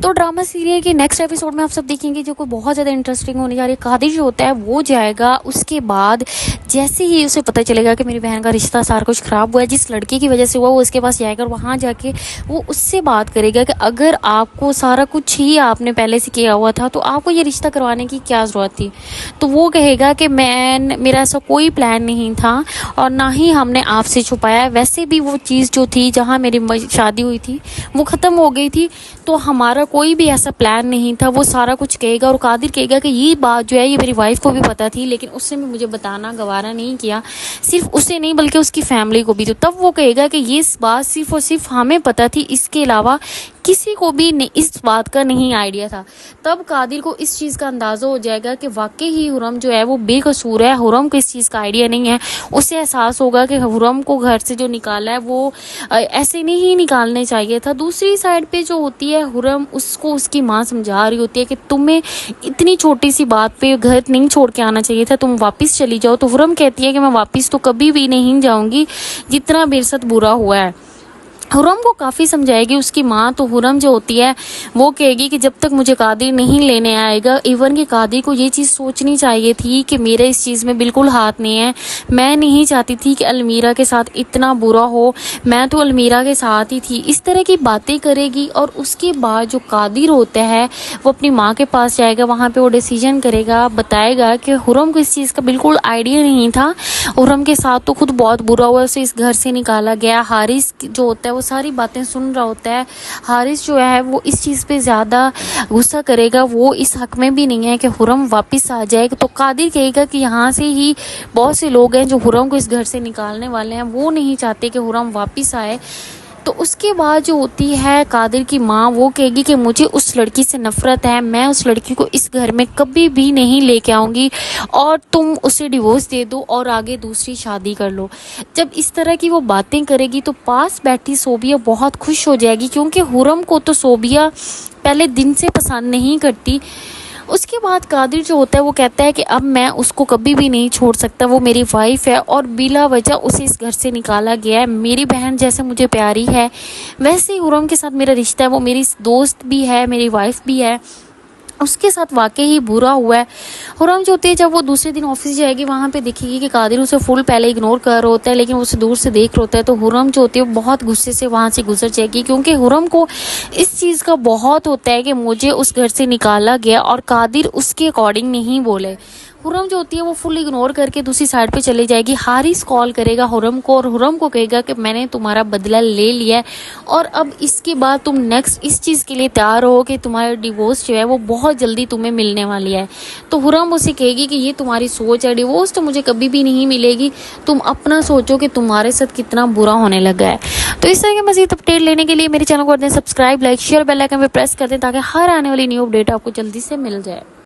तो drama serial के next episode में आप सब देखेंगे जो कोई बहुत ज़्यादा इंटरेस्टिंग होने जा रही है। कादिर जो होता है वो जाएगा, उसके बाद जैसे ही उसे पता चलेगा कि मेरी बहन का रिश्ता सारा कुछ ख़राब हुआ है, जिस लड़की की वजह से हुआ, वो उसके पास जाएगा और वहाँ जाके वो उससे बात करेगा कि अगर आपको सारा कुछ ही आपने पहले से किया हुआ था तो आपको ये रिश्ता करवाने की क्या ज़रूरत थी। तो वो कहेगा कि मेरा ऐसा कोई प्लान नहीं था और ना ही हमने आपसे छुपाया, वैसे भी वो चीज़ जो थी जहाँ मेरी शादी हुई थी वो ख़त्म हो गई थी, तो हमारा कोई भी ऐसा प्लान नहीं था। वो सारा कुछ कहेगा और कादिर कहेगा कि ये बात जो है ये मेरी वाइफ को भी पता थी, लेकिन उसने भी मुझे बताना गवारा नहीं किया, सिर्फ उसे नहीं बल्कि उसकी फैमिली को भी। तो तब वो कहेगा कि ये बात सिर्फ और सिर्फ हमें पता थी, इसके अलावा किसी को भी इस बात का नहीं आइडिया था। तब कादिर को इस चीज़ का अंदाज़ा हो जाएगा कि वाकई ही हुरम जो है वो बेकसूर है, हुरम को इस चीज़ का आइडिया नहीं है। उसे एहसास होगा कि हुरम को घर से जो निकाला है वो ऐसे नहीं निकालने चाहिए था। दूसरी साइड पे जो होती है हुरम, उसको उसकी माँ समझा रही होती है कि तुम्हें इतनी छोटी सी बात पे घर नहीं छोड़ के आना चाहिए था, तुम वापस चली जाओ। तो हुरम कहती है कि मैं वापस तो कभी भी नहीं जाऊँगी, जितना मेरे साथ बुरा हुआ है। हुरम को काफ़ी समझाएगी उसकी माँ। तो हुरम जो होती है वो कहेगी कि जब तक मुझे कादिर नहीं लेने आएगा, इवन कि कादिर को ये चीज़ सोचनी चाहिए थी कि मेरे इस चीज़ में बिल्कुल हाथ नहीं है। मैं नहीं चाहती थी कि अलमीरा के साथ इतना बुरा हो, मैं तो अलमीरा के साथ ही थी। इस तरह की बातें करेगी और उसके बाद जो कादिर होता है वो अपनी माँ के पास जाएगा, वहाँ पर वो डिसीजन करेगा, बताएगा कि हुरम को इस चीज़ का बिल्कुल आइडिया नहीं था, हुरम के साथ तो खुद बहुत बुरा हुआ, उसे इस घर से निकाला गया। हारिस जो होता है वो सारी बातें सुन रहा होता है। हारिस जो है वो इस चीज़ पे ज़्यादा गुस्सा करेगा, वो इस हक में भी नहीं है कि हुरम वापस आ जाए। तो कादिर कहेगा कि यहाँ से ही बहुत से लोग हैं जो हुरम को इस घर से निकालने वाले हैं, वो नहीं चाहते कि हुरम वापस आए। तो उसके बाद जो होती है कादिर की माँ, वो कहेगी कि मुझे उस लड़की से नफ़रत है, मैं उस लड़की को इस घर में कभी भी नहीं लेके आऊँगी और तुम उसे डिवोर्स दे दो और आगे दूसरी शादी कर लो। जब इस तरह की वो बातें करेगी तो पास बैठी सोबिया बहुत खुश हो जाएगी, क्योंकि हुरम को तो सोबिया पहले दिन से पसंद नहीं करती। उसके बाद कादिर जो होता है वो कहता है कि अब मैं उसको कभी भी नहीं छोड़ सकता, वो मेरी वाइफ है और बिला वजह उसे इस घर से निकाला गया है। मेरी बहन जैसे मुझे प्यारी है वैसे ही हुरम के साथ मेरा रिश्ता है, वो मेरी दोस्त भी है, मेरी वाइफ भी है, उसके साथ वाकई ही बुरा हुआ है। हुरम जो होती है जब वो दूसरे दिन ऑफिस जाएगी, वहाँ पे देखेगी कि कादिर उसे फुल पहले इग्नोर कर रहा होता है, लेकिन उसे दूर से देख रहा होता है। तो हुरम जो होती है वो बहुत गुस्से से वहाँ से गुजर जाएगी, क्योंकि हुरम को इस चीज़ का बहुत होता है कि मुझे उस घर से निकाला गया और कादिर उसके अकॉर्डिंग नहीं बोले। हुरम जो होती है वो फुल इग्नोर करके दूसरी साइड पे चली जाएगी। हारिस कॉल करेगा हुरम को और हुरम को कहेगा कि मैंने तुम्हारा बदला ले लिया है और अब इसके बाद तुम नेक्स्ट इस चीज़ के लिए तैयार हो कि तुम्हारा डिवोर्स जो है वो बहुत जल्दी तुम्हें मिलने वाली है। तो हुरम उसे कहेगी कि ये तुम्हारी सोच है, डिवोर्स तो मुझे कभी भी नहीं मिलेगी, तुम अपना सोचो कि तुम्हारे साथ कितना बुरा होने लगा है। तो इस तरह के मज़ीद अपडेट लेने के लिए मेरे चैनल को कर दें subscribe, like, share, bell icon पे प्रेस कर दें ताकि हर आने वाली न्यू अपडेट आपको जल्दी से मिल जाए।